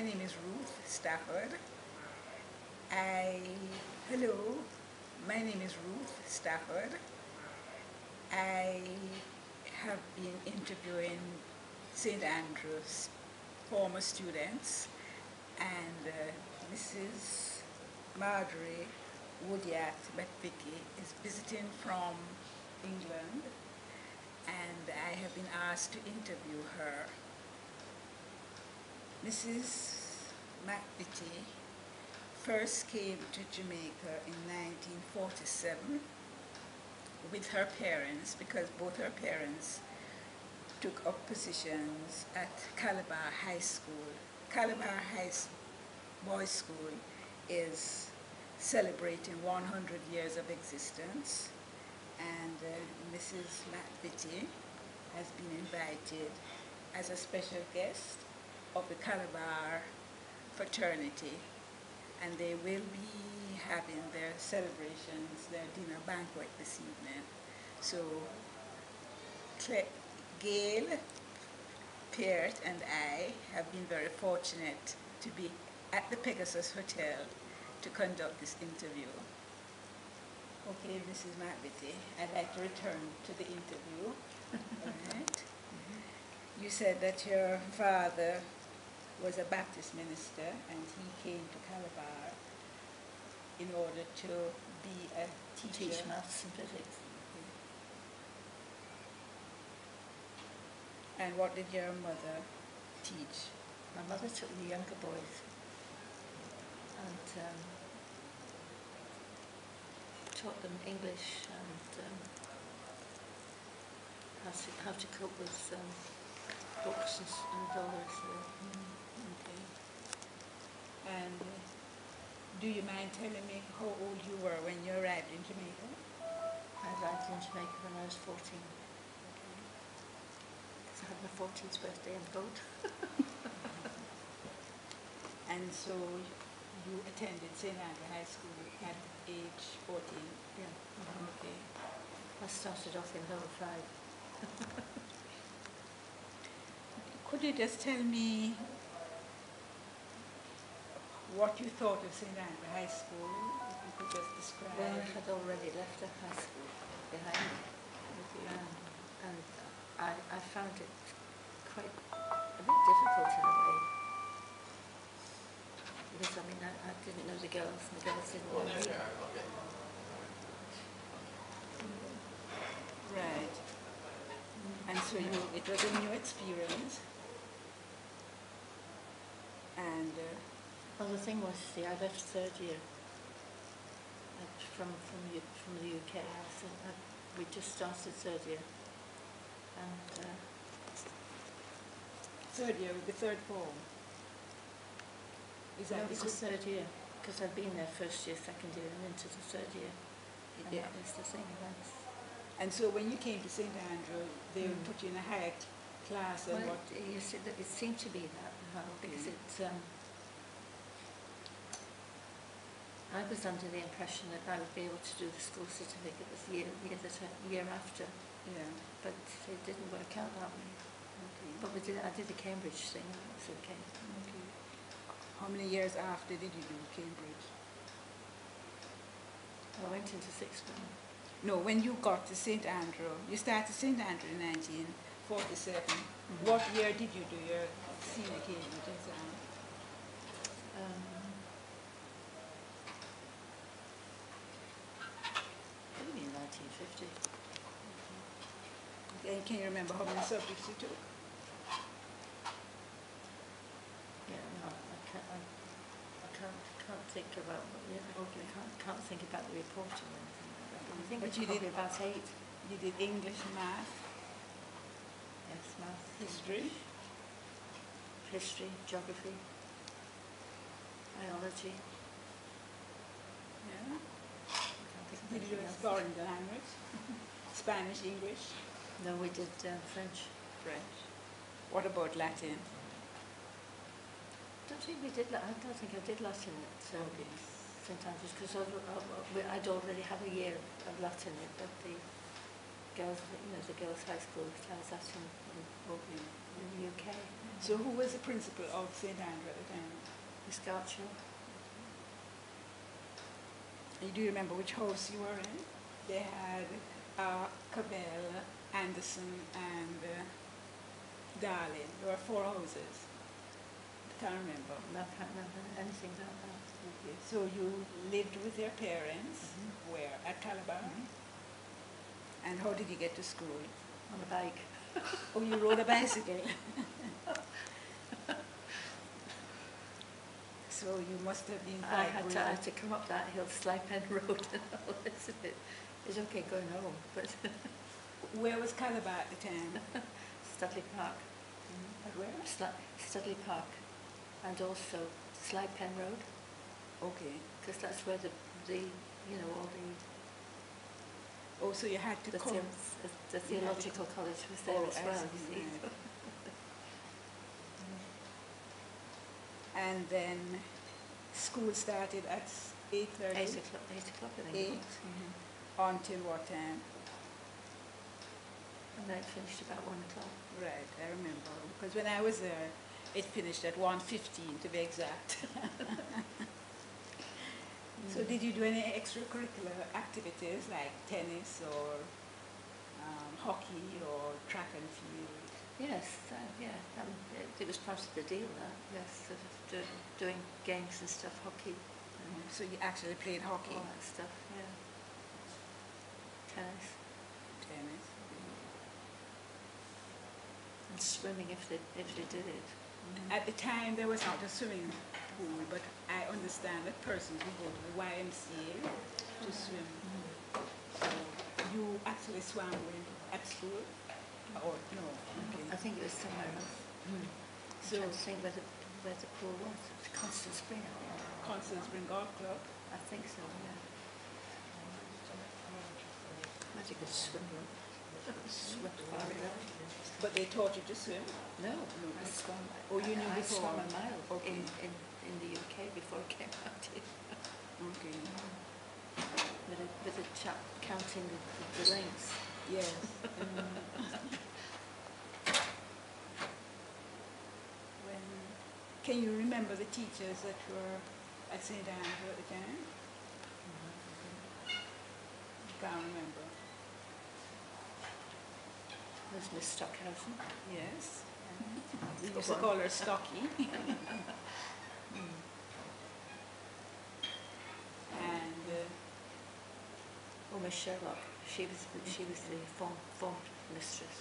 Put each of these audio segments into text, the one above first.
My name is Ruth Stafford. Hello, my name is Ruth Stafford. I have been interviewing St. Andrews former students, and Mrs. Marjorie Woodyatt McVicar is visiting from England, and I have been asked to interview her. Mrs. McVicar first came to Jamaica in 1947 with her parents, because both her parents took up positions at Calabar High School. Calabar High Boys School is celebrating 100 years of existence, and Mrs. McVicar has been invited as a special guest of the Calabar fraternity, and they will be having their celebrations, their dinner banquet this evening. So Gail, Peart, and I have been very fortunate to be at the Pegasus Hotel to conduct this interview. Okay, Mrs. McVicar, I'd like to return to the interview. All right. You said that your father was a Baptist minister, and he came to Calabar in order to be a teacher. Teach maths and physics. And what did your mother teach? My mother took the younger boys and taught them English and how to cope with books and dollars. Okay. And do you mind telling me how old you were when you arrived in Jamaica? I arrived in Jamaica when I was 14. Because I had my 14th birthday on the boat. And so you attended St. Andrew High School at age 14? Yeah. Okay. I started off in level 5. Could you just tell me what you thought of St. Andrew High School? If you could just describe. Well, I had already left the high school behind me. Okay. And I found it quite a bit difficult in a way. Because, I mean, I didn't know the girls, and the girls didn't know me. Right. And so it was a new experience. And well, the thing was, see, I left third year from the UK. We just started third year. And third year with the third form? Is that no, it was the third year, because I'd been there first year, second year, and into the third year. And yeah. that was the thing. And so when you came to St. Andrew, they would put you in a higher class and well, what? You see, it seemed to be that, because I was under the impression that I would be able to do the school certificate the year after. Yeah. But it didn't work out that way. Okay. But I did the Cambridge thing, that was okay. Okay. How many years after did you do Cambridge? I went into sixth form. No, when you got to St. Andrew, you started St. Andrew in 1947. What year did you do your senior Cambridge exam? Maybe in 1950. And can you remember how many subjects you took? Yeah, no, I can't think about. Okay. I can't think about the reporting or anything like that. I think But it's you probably did about 8. You did English, math, Yes, math, history. history, geography, biology. Yeah. I can't think of Did you do anything else. foreign language? Spanish, English, No, we did French. French. What about Latin? I don't think I did Latin at Okay. St. Andrews, because I'd already had a year of Latin at the girls' high school, which I was at in the UK. So who was the principal of St. Andrew at the time? Miss Garcho. You do remember which house you were in? They had Cabell, Anderson, and Darling. There were 4 houses. I can't remember. No, I can't remember anything about that. Okay. So you lived with your parents, where? At Calabar? And how did you get to school? On a bike. Oh, you rode a bicycle? So you must have been I quite had to come up that hill, Slide Pen Road, and all this of it. It's okay going home, but Where was Calabar at the time? Studley Park. At where? Studley Park, and also Slide Pen Road, Okay. because that's where the you know, all the Oh, so you had to come. the theological college was there as well, you see. Right. And then school started at 8:30? 8 o'clock, I think. 8 it was. until what time? And then it finished about 1 o'clock. Right, I remember. Because when I was there, it finished at 1:15 to be exact. So did you do any extracurricular activities like tennis or hockey or track and field? Yes, yeah, it was part of the deal, that, yes, sort of doing games and stuff, hockey, and So you actually played hockey? all that stuff, yeah. Tennis, Tennis. and swimming if they did it. At the time, there was not a swimming pool, but I understand that persons would go to the YMCA to swim. So you actually swam at school? Or no? Okay. I think it was somewhere else. So I'm trying to think where the pool was. It was Constant Spring, I think. Constant Spring Golf Club? I think so, yeah. Imagine you could swim far enough. But they taught you to swim? No, I swam. Oh, you knew I before? swam a mile Okay. in the UK before I came out here. Okay. With a chap counting the lengths. Yes. Can you remember the teachers that were at St. Andrew at the time? Can't remember. There's Miss Stockhausen. Yes. We used to call her Stocky. And Oh, Miss Sherlock. She was the form mistress.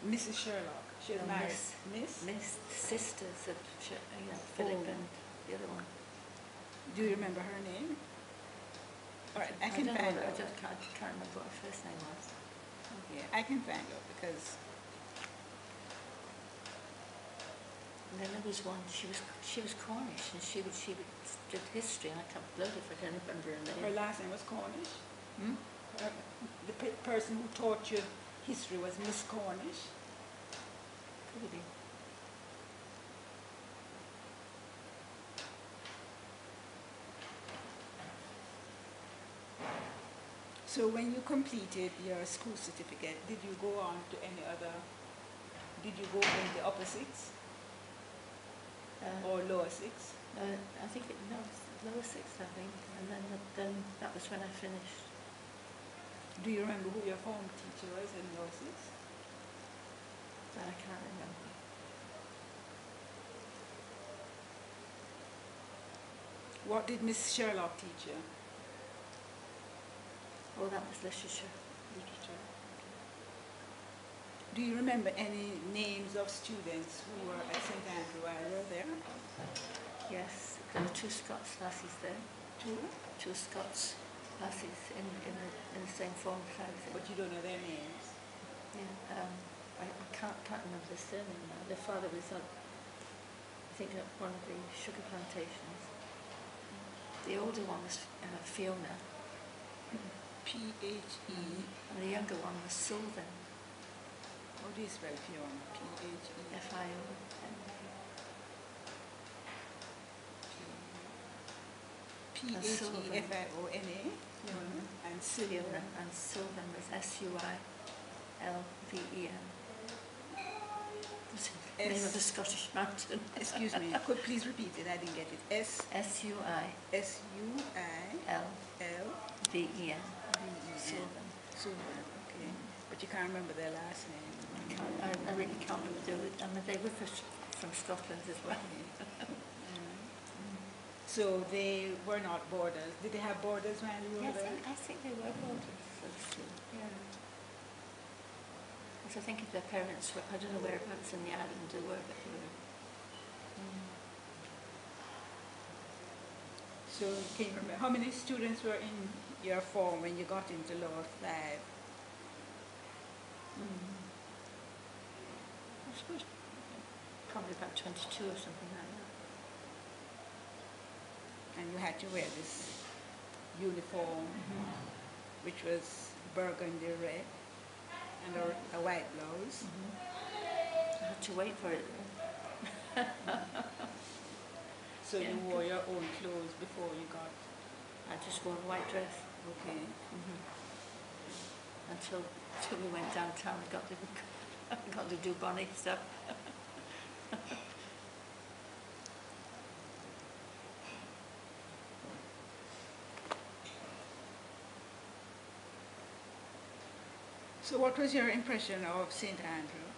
Mrs. Sherlock. She was No, married. Miss. Miss? Miss, the sisters of Philip and the other one. Do you remember her name? All right, I can don't know, find I out. just can't remember what her first name was. Yeah, I can find out because And then there was one. She was Cornish, and she did history. And I can't believe if I can remember her name. her last name was Cornish. Hmm? The person who taught you history was Miss Cornish. Probably. So when you completed your school certificate, did you go on to any other, did you go in the upper six or lower six? I think no, lower sixth, I think, and then that was when I finished. Do you remember who your form teacher was in lower six? That I can't remember. What did Miss Sherlock teach you? Oh, that was literature. Literature. Do you remember any names of students who were at St. Andrew while you were there? Yes, there were 2 Scots lassies there. Two? 2 Scots lassies in the same form as I was in. But you don't know their names? Yeah, I can't remember their surname now. Their father was I think at one of the sugar plantations. The older one was Fiona. P-H-E. And the younger one was Sylvan. How do you spell Fiona? P-H-E. F-I-O-N-A. P-H-E-F-I-O-N-A. And Sylvan. Fiona, and Sylvan was S-U-I-L-V-E-N. the name of a Scottish mountain. Excuse me, could please repeat it? I didn't get it. S-U-I-L-V-E-N. S-U-I-L-V-E-N. Sullivan. Sullivan, okay. But you can't remember their last name. I really can't do it. I mean, they were from Scotland as well. So they were not borders. Did they have borders when you were there? I think they were borders, those two. Yeah. Because I think if their parents were, I don't know whereabouts in the island they were, but they were. So can you remember, how many students were in your form when you got into lower 5? I suppose probably about 22 or something like that. And you had to wear this uniform, which was burgundy red, and a white blouse. I had to wait for it. So you wore your own clothes before you got... I just wore a white dress. Okay. Until we went downtown and got the Dubonnet stuff. So what was your impression of St. Andrew?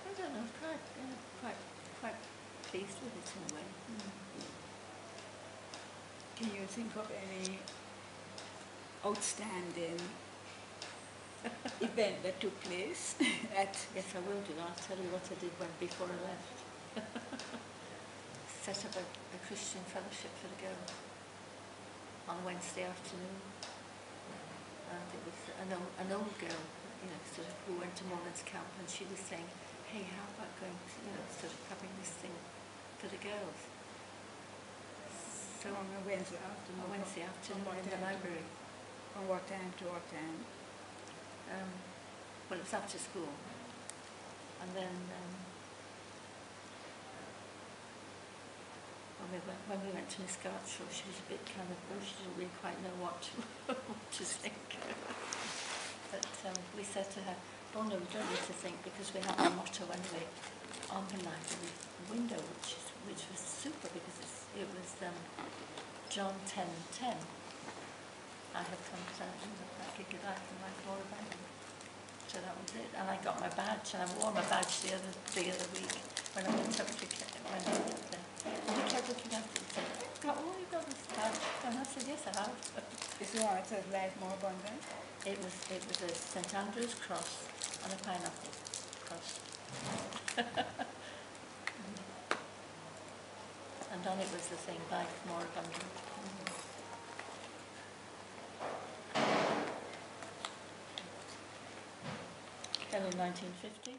I don't know, quite pleased with it in a way. Can you think of any outstanding event that took place at... Yes, I will do. I'll tell you what I did before I left. Set up a Christian fellowship for the girls on Wednesday afternoon. And it was an old girl, sort of, who went to Moorlands Camp, and she was saying, hey, how about going to, sort of having this thing for the girls? So on a Wednesday afternoon? On Wednesday afternoon in the library. From what time to what time? Well, it was after school. And then when we went to Miss Gartshaw, she was a bit kind of, she didn't really quite know what to think. But we said to her, oh no, we don't need to think, because we have our motto anyway on the library window, which was super, because it was John 10:10. I have come to give your life and life more abundant. So that was it. And I got my badge, and I wore my badge the other week when I went up to there. And he kept looking at it and said, you've got this badge. And I said, yes, I have. Is the one that says life more abundant? It was a St. Andrew's cross and a pineapple cross. And on it was the thing, life more abundant. Then in 1950,